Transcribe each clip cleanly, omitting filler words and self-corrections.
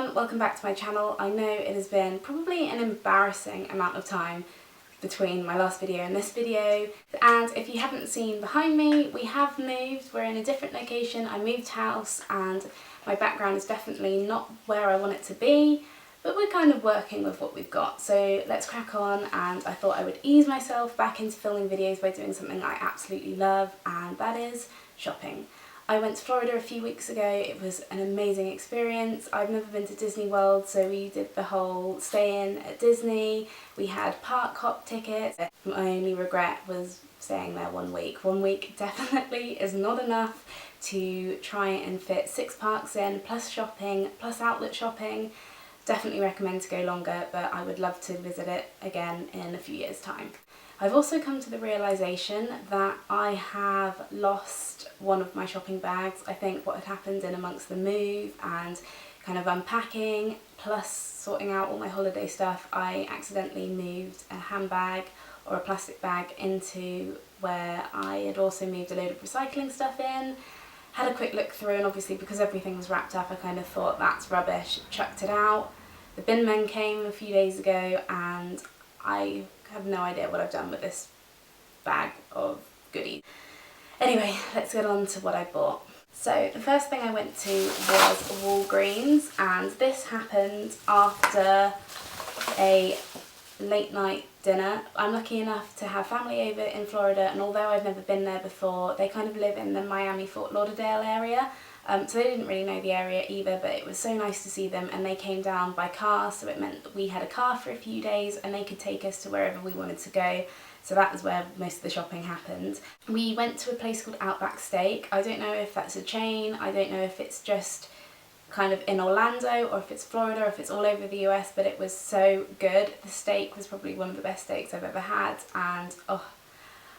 everyone, welcome back to my channel. I know it has been probably an embarrassing amount of time between my last video and this video, and if you haven't seen behind me, we have moved. We're in a different location. I moved house and my background is definitely not where I want it to be, but we're kind of working with what we've got. So let's crack on, and I thought I would ease myself back into filming videos by doing something I absolutely love, and that is shopping. I went to Florida a few weeks ago. It was an amazing experience. I've never been to Disney World, so we did the whole stay-in at Disney. We had park hop tickets. My only regret was staying there 1 week. 1 week definitely is not enough to try and fit 6 parks in, plus shopping, plus outlet shopping. Definitely recommend to go longer, but I would love to visit it again in a few years' time. I've also come to the realisation that I have lost one of my shopping bags. I think what had happened in amongst the move and kind of unpacking plus sorting out all my holiday stuff, I accidentally moved a handbag or a plastic bag into where I had also moved a load of recycling stuff in. Had a quick look through, and obviously because everything was wrapped up, I kind of thought that's rubbish, chucked it out. The bin men came a few days ago and I have no idea what I've done with this bag of goodies. Anyway, let's get on to what I bought. So the first thing I went to was Wallgreens, and this happened after a late night dinner. I'm lucky enough to have family over in Florida, and although I've never been there before, they kind of live in the Miami-Fort Lauderdale area. So they didn't really know the area either, but it was so nice to see them, and they came down by car, so it meant that we had a car for a few days and they could take us to wherever we wanted to go. So that was where most of the shopping happened. We went to a place called Outback Steak. I don't know if that's a chain, I don't know if it's just kind of in Orlando or if it's Florida or if it's all over the US, but it was so good. The steak was probably one of the best steaks I've ever had, and oh,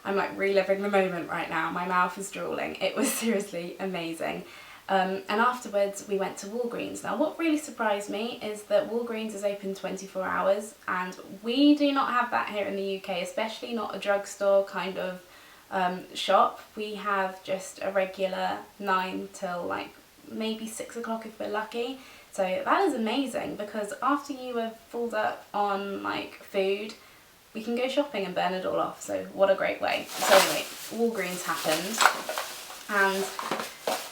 I'm like reliving the moment right now. My mouth is drooling. It was seriously amazing. And afterwards we went to Wallgreens. Now what really surprised me is that Walgreens is open 24 hours, and we do not have that here in the UK, especially not a drugstore kind of shop. We have just a regular 9 till like maybe 6 o'clock if we're lucky. So that is amazing, because after you have filled up on like food, we can go shopping and burn it all off. So what a great way. So anyway, Walgreens happened, and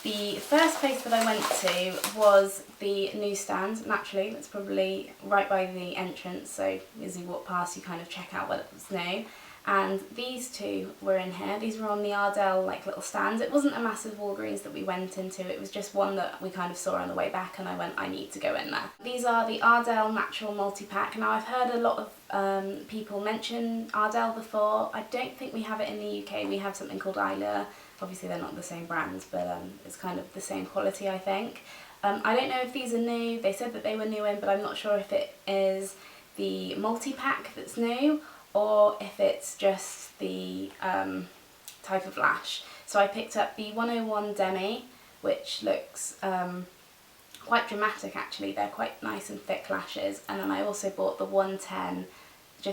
the first place that I went to was the newsstand. Naturally, that's probably right by the entrance, so as you walk past you kind of check out what's new. And these two were in here. These were on the Ardell like little stands. It wasn't a massive Walgreens that we went into, it was just one that we kind of saw on the way back, and I went, I need to go in there. These are the Ardell Natural Multi-Pack. Now I've heard a lot of people mention Ardell before. I don't think we have it in the UK. We have something called Islure. Obviously they're not the same brands, but it's kind of the same quality, I think. I don't know if these are new. They said that they were new in, but I'm not sure if it is the multi-pack that's new or if it's just the type of lash. So I picked up the 101 Demi, which looks quite dramatic actually. They're quite nice and thick lashes. And then I also bought the 110,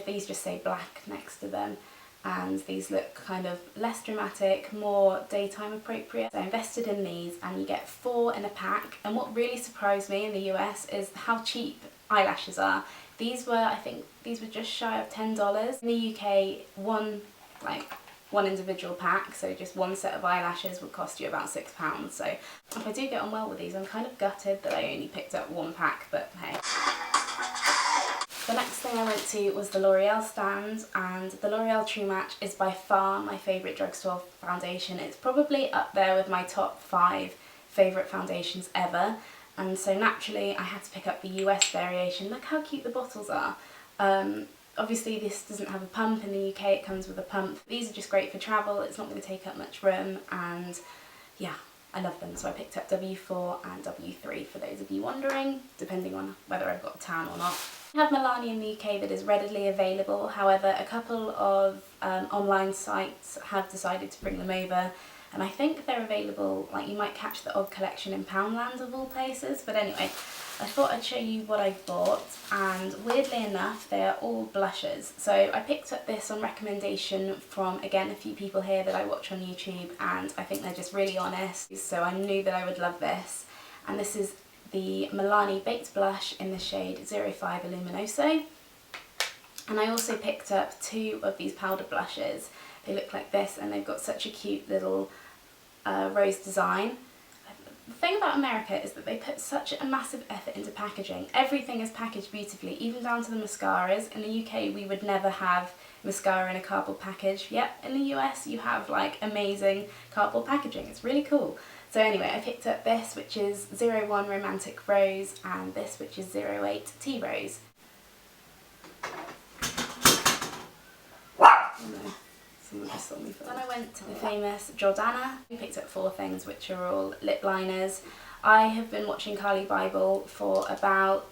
these just say black next to them. And these look kind of less dramatic, more daytime appropriate. So I invested in these, and you get 4 in a pack. And what really surprised me in the US is how cheap eyelashes are. These were, I think these were just shy of $10. In the UK, one individual pack, so just one set of eyelashes would cost you about £6. So if I do get on well with these, I'm kind of gutted that I only picked up 1 pack, but hey. The next thing I went to was the L'Oreal stand, and the L'Oreal True Match is by far my favourite drugstore foundation. It's probably up there with my top 5 favourite foundations ever, and so naturally I had to pick up the US variation. Look how cute the bottles are. Obviously this doesn't have a pump. In the UK it comes with a pump. These are just great for travel. It's not going to take up much room, and yeah, I love them. So I picked up W4 and W3 for those of you wondering, depending on whether I've got a tan or not. We have Milani in the UK that is readily available. However, a couple of online sites have decided to bring them over, and I think they're available, like you might catch the odd collection in Poundland of all places. But anyway, I thought I'd show you what I bought, and weirdly enough they are all blushes. So I picked up this on recommendation from, again, a few people here that I watch on YouTube, and I think they're just really honest, so I knew that I would love this. And this is the Milani Baked Blush in the shade 05 Luminoso. And I also picked up 2 of these powder blushes. They look like this and they've got such a cute little rose design. The thing about America is that they put such a massive effort into packaging. Everything is packaged beautifully, even down to the mascaras. In the UK we would never have mascara in a cardboard package. Yep, in the US you have like amazing cardboard packaging. It's really cool. So anyway, I picked up this, which is 01 Romantic Rose, and this, which is 08 Tea Rose. Someone just saw me. Then I went to the famous Jordana. I picked up 4 things, which are all lip liners. I have been watching Carly Bible for about,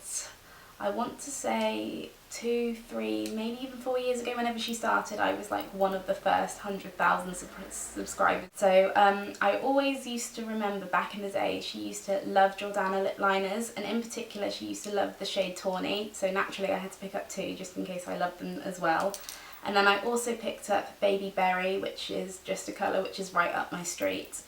I want to say 2, 3, maybe even 4 years ago. Whenever she started, I was like one of the first 100,000 subscribers. So I always used to remember back in the day, she used to love Jordana lip liners, and in particular she used to love the shade Tawny, so naturally I had to pick up 2 just in case I loved them as well. And then I also picked up Baby Berry, which is just a colour which is right up my street.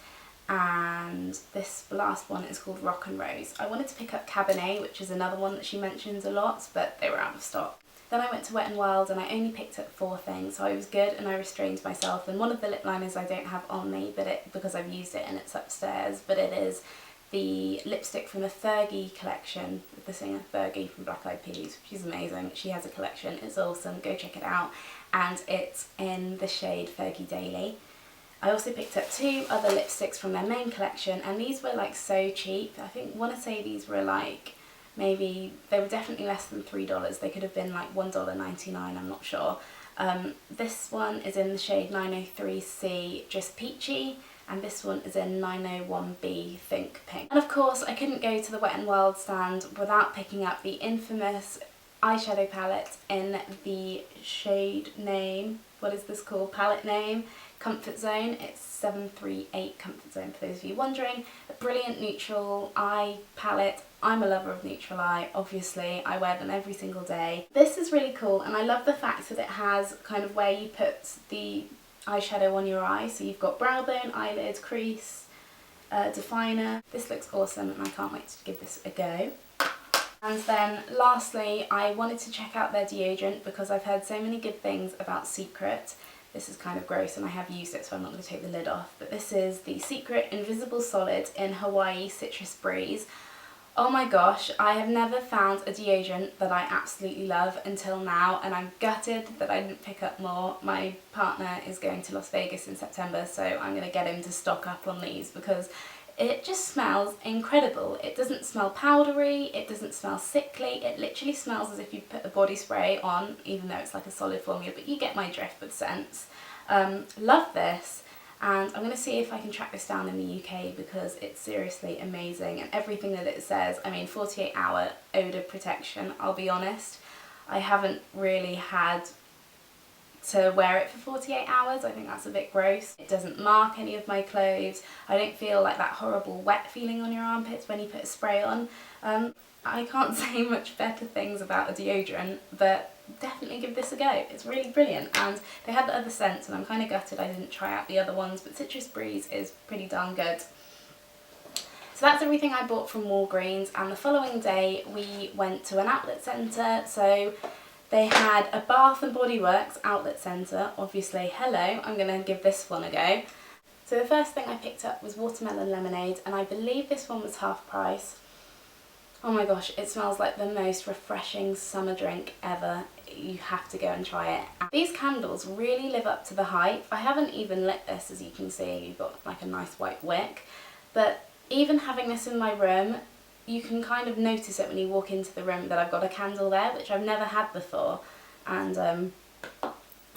And this last one is called Rock and Rose. I wanted to pick up Cabernet, which is another one that she mentions a lot, but they were out of stock. Then I went to Wet n Wild and I only picked up 4 things, so I was good and I restrained myself. And one of the lip liners I don't have on me, but because I've used it and it's upstairs, but it is the lipstick from the Fergie collection, the singer Fergie from Black Eyed Peas. She's amazing. She has a collection. It's awesome. Go check it out. And it's in the shade Fergie Daily. I also picked up 2 other lipsticks from their main collection, and these were like so cheap. I want to say these were like, maybe, they were definitely less than $3. They could have been like $1.99, I'm not sure. This one is in the shade 903C, Just Peachy, and this one is in 901B, Think Pink. And of course I couldn't go to the Wet n Wild stand without picking up the infamous eyeshadow palette in the shade name, what is this called, palette name, Comfort Zone. It's 738 Comfort Zone, for those of you wondering. A brilliant neutral eye palette. I'm a lover of neutral eye, obviously. I wear them every single day. This is really cool, and I love the fact that it has kind of where you put the eyeshadow on your eye. So you've got brow bone, eyelid, crease, definer. This looks awesome and I can't wait to give this a go. And then lastly, I wanted to check out their deodorant because I've heard so many good things about Secret. This is kind of gross and I have used it, so I'm not going to take the lid off. But this is the Secret Invisible Solid in Hawaii Citrus Breeze. Oh my gosh, I have never found a deodorant that I absolutely love until now, and I'm gutted that I didn't pick up more. My partner is going to Las Vegas in September, so I'm going to get him to stock up on these because it just smells incredible. It doesn't smell powdery, it doesn't smell sickly, it literally smells as if you put a body spray on, even though it's like a solid formula, but you get my drift with scents. Love this, and I'm going to see if I can track this down in the UK because it's seriously amazing, and everything that it says, I mean 48-hour odour protection, I'll be honest. I haven't really had to wear it for 48 hours. I think that's a bit gross. It doesn't mark any of my clothes. I don't feel like that horrible wet feeling on your armpits when you put a spray on. I can't say much better things about a deodorant, but definitely give this a go. It's really brilliant, and they had the other scents and I'm kind of gutted I didn't try out the other ones, but Citrus Breeze is pretty darn good. So that's everything I bought from Walgreens, and the following day we went to an outlet centre. So they had a Bath and Body Works outlet centre, obviously. Hello, I'm going to give this one a go. So the first thing I picked up was watermelon lemonade, and I believe this one was half price. Oh my gosh, it smells like the most refreshing summer drink ever. You have to go and try it. These candles really live up to the hype. I haven't even lit this, as you can see. You've got like a nice white wick, but even having this in my room, you can kind of notice it when you walk into the room that I've got a candle there, which I've never had before, and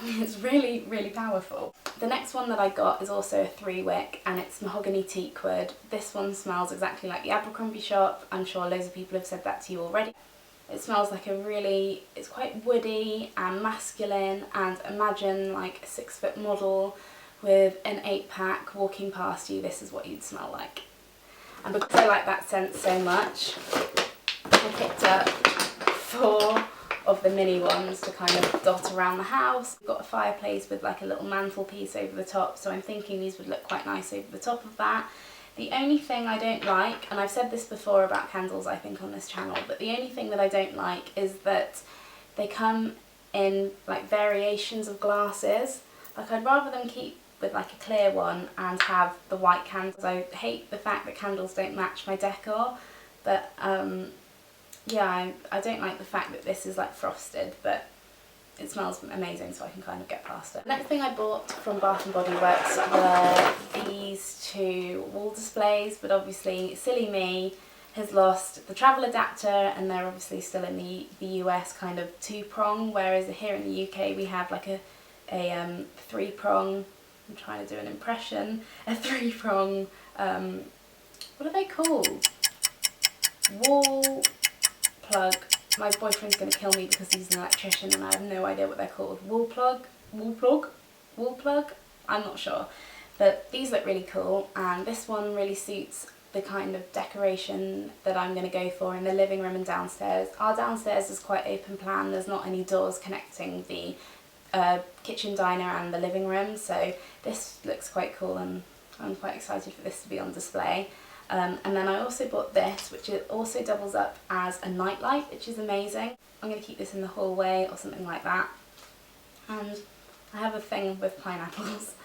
it's really, really powerful. The next one that I got is also a 3-wick, and it's mahogany teak wood. This one smells exactly like the Abercrombie shop. I'm sure loads of people have said that to you already. It smells like it's quite woody and masculine, and imagine like a 6-foot model with an 8-pack walking past you. This is what you'd smell like. And because I like that scent so much, I picked up 4 of the mini ones to kind of dot around the house. We've got a fireplace with like a little mantelpiece over the top, so I'm thinking these would look quite nice over the top of that. The only thing I don't like, and I've said this before about candles I think on this channel, but the only thing that I don't like is that they come in like variations of glasses. Like I'd rather them keep with like a clear one and have the white candles. I hate the fact that candles don't match my decor, but yeah, I don't like the fact that this is like frosted, but it smells amazing, so I can kind of get past it. The next thing I bought from Bath & Body Works were these two wall displays, but obviously silly me has lost the travel adapter, and they're obviously still in the US kind of 2-prong, whereas here in the UK we have like a 3-prong. I'm trying to do an impression. A 3-prong, what are they called? Wall plug. My boyfriend's going to kill me because he's an electrician and I have no idea what they're called. Wall plug? I'm not sure. But these look really cool, and this one really suits the kind of decoration that I'm going to go for in the living room and downstairs. Our downstairs is quite open plan, there's not any doors connecting the kitchen, diner and the living room, so this looks quite cool and I'm quite excited for this to be on display. And then I also bought this, which also doubles up as a nightlight, which is amazing. I'm going to keep this in the hallway or something like that. And I have a thing with pineapples.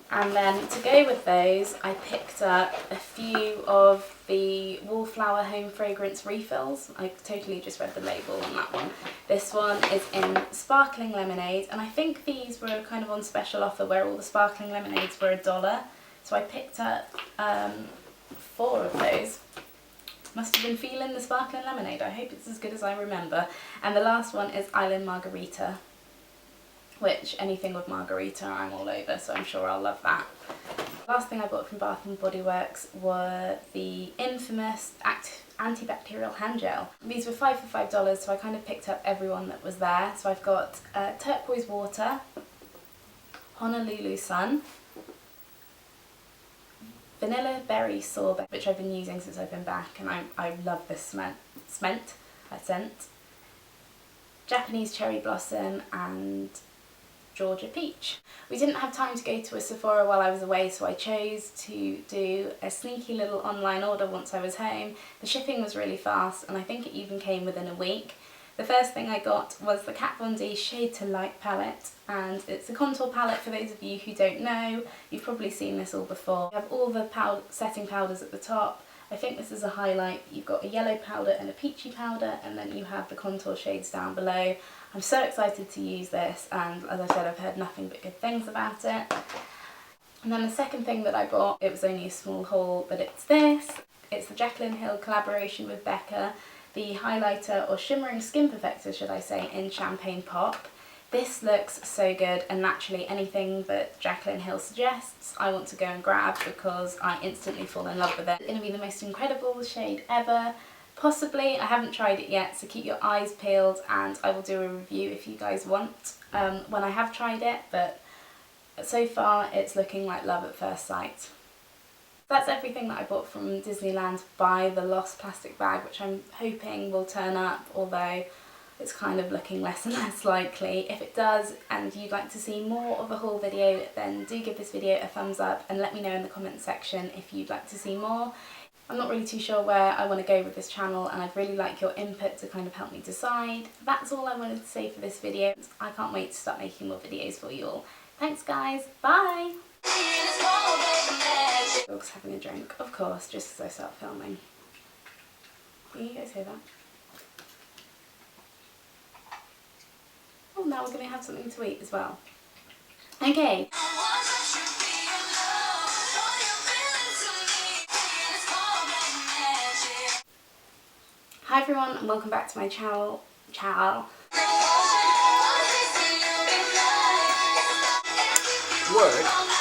And then to go with those, I picked up a few of the Wallflower Home Fragrance refills. I totally just read the label on that one. This one is in sparkling lemonade, and I think these were kind of on special offer where all the sparkling lemonades were $1. So I picked up 4 of those. Must have been feeling the sparkling lemonade. I hope it's as good as I remember. And the last one is Island Margarita, which anything with margarita I'm all over, so I'm sure I'll love that. Last thing I bought from Bath & Body Works were the infamous antibacterial hand gel. These were 5 for $5, so I kind of picked up everyone that was there. So I've got turquoise water, Honolulu sun, vanilla berry sorbet, which I've been using since I've been back, and I love this scent, Japanese cherry blossom and Georgia peach. We didn't have time to go to a Sephora while I was away, so I chose to do a sneaky little online order once I was home. The shipping was really fast and I think it even came within a week. The first thing I got was the Kat Von D Shade to Light palette, and it's a contour palette for those of you who don't know. You've probably seen this all before. You have all the setting powders at the top. I think this is a highlight. You've got a yellow powder and a peachy powder, and then you have the contour shades down below. I'm so excited to use this, and as I said, I've heard nothing but good things about it. And then the second thing that I bought, it was only a small haul, but it's this. It's the Jaclyn Hill collaboration with Becca, the highlighter or shimmering skin perfector, should I say, in Champagne Pop. This looks so good, and naturally anything that Jaclyn Hill suggests I want to go and grab because I instantly fall in love with it. It's going to be the most incredible shade ever. Possibly, I haven't tried it yet, so keep your eyes peeled and I will do a review if you guys want when I have tried it, but so far it's looking like love at first sight. That's everything that I bought from Disneyland by the lost plastic bag, which I'm hoping will turn up, although it's kind of looking less and less likely. If it does and you'd like to see more of a haul video, then do give this video a thumbs up and let me know in the comments section if you'd like to see more. I'm not really too sure where I want to go with this channel, and I'd really like your input to kind of help me decide. That's all I wanted to say for this video. I can't wait to start making more videos for you all. Thanks guys, bye! Dog's having a drink, of course, just as I start filming. Can you guys hear that? Oh, now we're going to have something to eat as well. Okay. Hi everyone, and welcome back to my channel. Word.